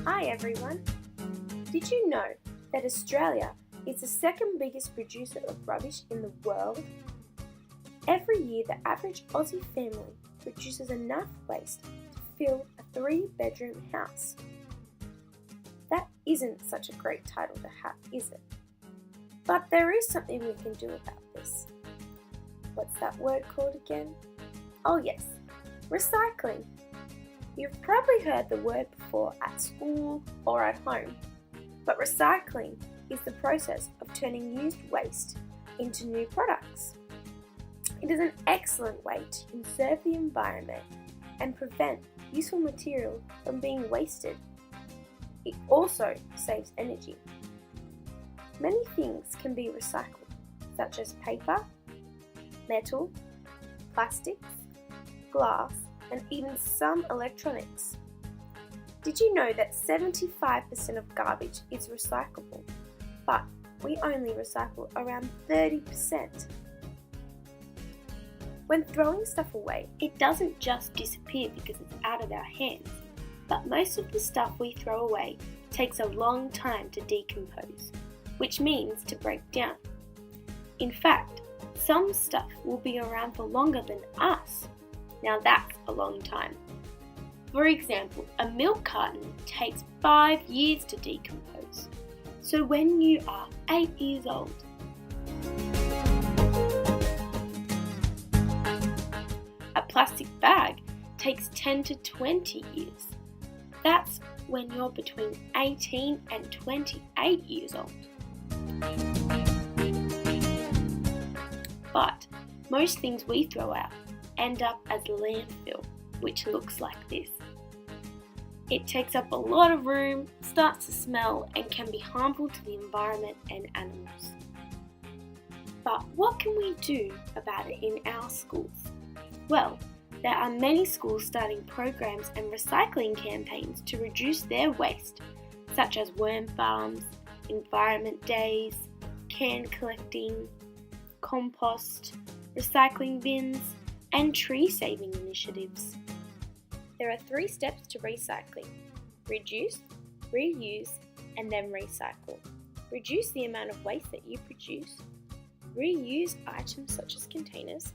Hi everyone! Did you know that Australia is the second biggest producer of rubbish in the world? Every year the average Aussie family produces enough waste to fill a 3-bedroom house. That isn't such a great title to have, is it? But there is something we can do about this. What's that word called again? Oh yes, recycling. You've probably heard the word before at school or at home, but recycling is the process of turning used waste into new products. It is an excellent way to conserve the environment and prevent useful material from being wasted. It also saves energy. Many things can be recycled, such as paper, metal, plastics, glass, and even some electronics. Did you know that 75% of garbage is recyclable, but we only recycle around 30%? When throwing stuff away, it doesn't just disappear because it's out of our hands, but most of the stuff we throw away takes a long time to decompose, which means to break down. In fact, some stuff will be around for longer than us. Now that's a long time. For example, a milk carton takes 5 years to decompose. So when you are 8 years old, a plastic bag takes 10 to 20 years. That's when you're between 18 and 28 years old. But most things we throw out end up as landfill, which looks like this. It takes up a lot of room, starts to smell, and can be harmful to the environment and animals. But what can we do about it in our schools? Well, there are many schools starting programs and recycling campaigns to reduce their waste, such as worm farms, environment days, can collecting, compost, recycling bins, and tree saving initiatives. There are 3 steps to recycling: reduce, reuse, and then recycle. Reduce the amount of waste that you produce, reuse items such as containers,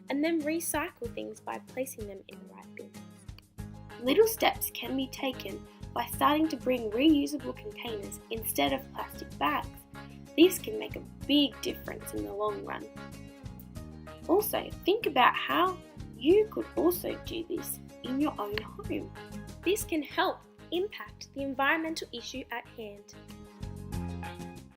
and then recycle things by placing them in the right bins. Little steps can be taken by starting to bring reusable containers instead of plastic bags. This can make a big difference in the long run. Also, think about how you could also do this in your own home. This can help impact the environmental issue at hand.